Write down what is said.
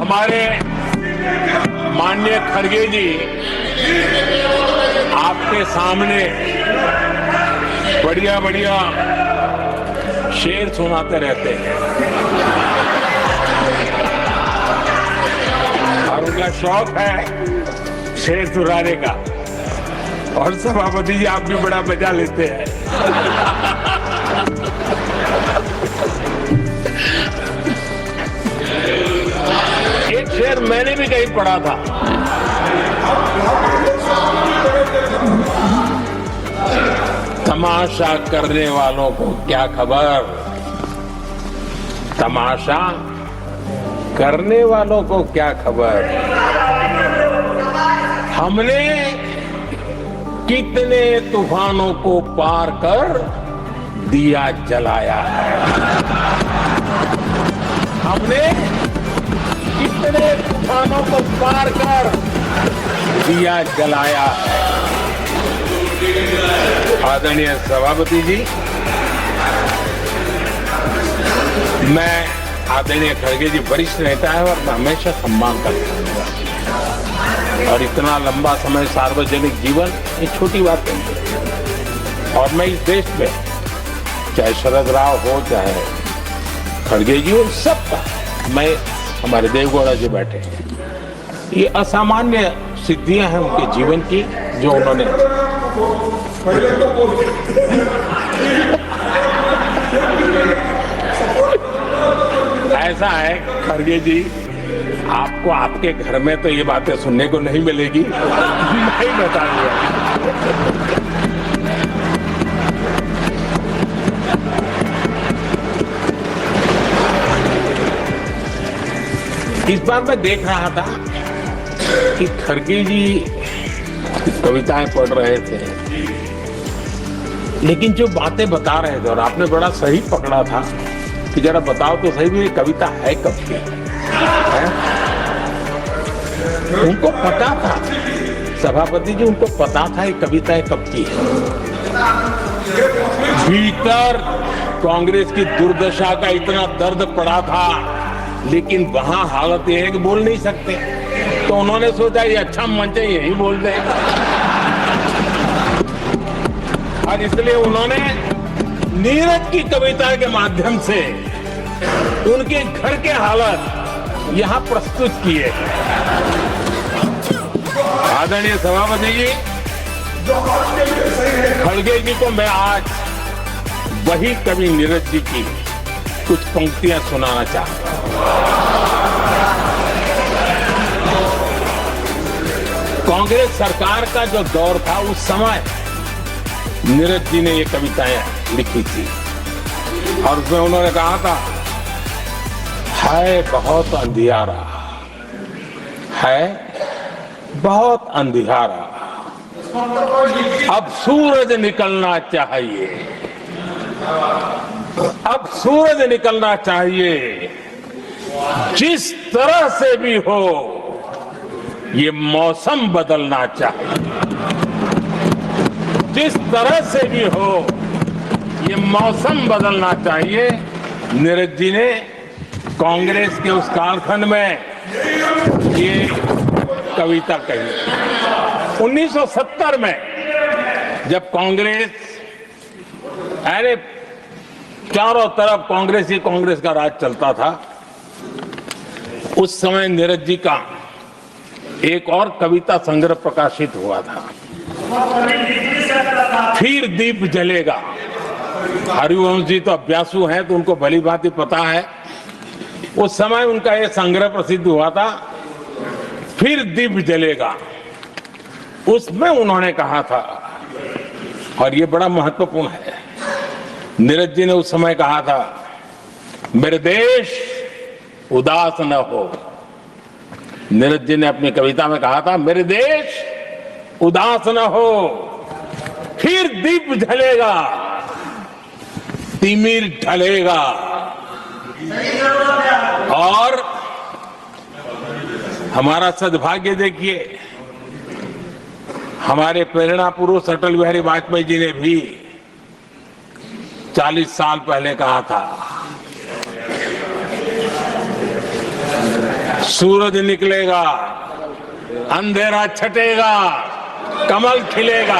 हमारे माननीय खड़गे जी आपके सामने बढ़िया बढ़िया शेर सुनाते रहते हैं और उनका शौक है शेर सुनाने का। और सभापति जी आप भी बड़ा मजा लेते हैं। एक शेर मैंने भी कहीं पढ़ा था, तमाशा करने वालों को क्या खबर, तमाशा करने वालों को क्या खबर, हमने कितने तूफानों को पार कर दिया जलाया है, हमने कितने तूफानों को पार कर दिया जलाया है। आदरणीय सभापति जी, मैं आदरणीय खड़गे जी वरिष्ठ नेता है और मैं हमेशा सम्मान करता हूँ और इतना लंबा समय सार्वजनिक जीवन ये छोटी बात नहीं है। और मैं इस देश में चाहे शरद राव हो चाहे खड़गे जी हो, सबका मैं हमारे देवगौड़ा जी बैठे हैं, ये असामान्य सिद्धियां हैं उनके जीवन की जो उन्होंने ऐसा है खड़गे जी, आपको आपके घर में तो ये बातें सुनने को नहीं मिलेगी, नहीं बताऊंगा। इस बार मैं देख रहा था कि खड़गे जी कविताएं पढ़ रहे थे, लेकिन जो बातें बता रहे थे और आपने बड़ा सही पकड़ा था कि जरा बताओ तो सही भी ये कविता है कब की है? उनको पता था, सभापति जी उनको पता था ये कविताएं कब की है। भीतर कांग्रेस की दुर्दशा का इतना दर्द पड़ा था, लेकिन वहां हालत यह है कि बोल नहीं सकते, तो उन्होंने सोचा ये अच्छा मंच है यही बोल देगा, और इसलिए उन्होंने नीरज की कविता के माध्यम से उनके घर के हालात यहां प्रस्तुत किए। आदरणीय सभापति जी, खड़गे जी को मैं आज वही कवि नीरज जी की कुछ पंक्तियां सुनाना चाहता हूं। कांग्रेस सरकार का जो दौर था उस समय नीरज जी ने ये कविताएं लिखी थी और उसमें उन्होंने कहा था, है बहुत अंधियारा, है बहुत अंधियारा, अब सूरज निकलना चाहिए, अब सूरज निकलना चाहिए, जिस तरह से भी हो ये मौसम बदलना चाहिए, जिस तरह से भी हो ये मौसम बदलना चाहिए। नीरज जी ने कांग्रेस के उस कालखंड में ये कविता कही। 1970 में जब कांग्रेस, अरे चारों तरफ कांग्रेस का राज चलता था, उस समय नीरज जी का एक और कविता संग्रह प्रकाशित हुआ था, फिर दीप जलेगा। हरिवंश जी तो अभ्यासु हैं तो उनको भली भांति पता है, उस समय उनका यह संग्रह प्रसिद्ध हुआ था, फिर दीप जलेगा। उसमें उन्होंने कहा था, और ये बड़ा महत्वपूर्ण है, नीरज जी ने उस समय कहा था, मेरे देश उदास न हो। नीरज जी ने अपनी कविता में कहा था, मेरे देश उदास न हो, फिर दीप जलेगा, तिमिर ढलेगा, और हमारा सद्भाग्य देखिए, हमारे प्रेरणा पुरुष अटल बिहारी वाजपेयी जी ने भी 40 साल पहले कहा था, सूरज निकलेगा, अंधेरा छटेगा, कमल खिलेगा।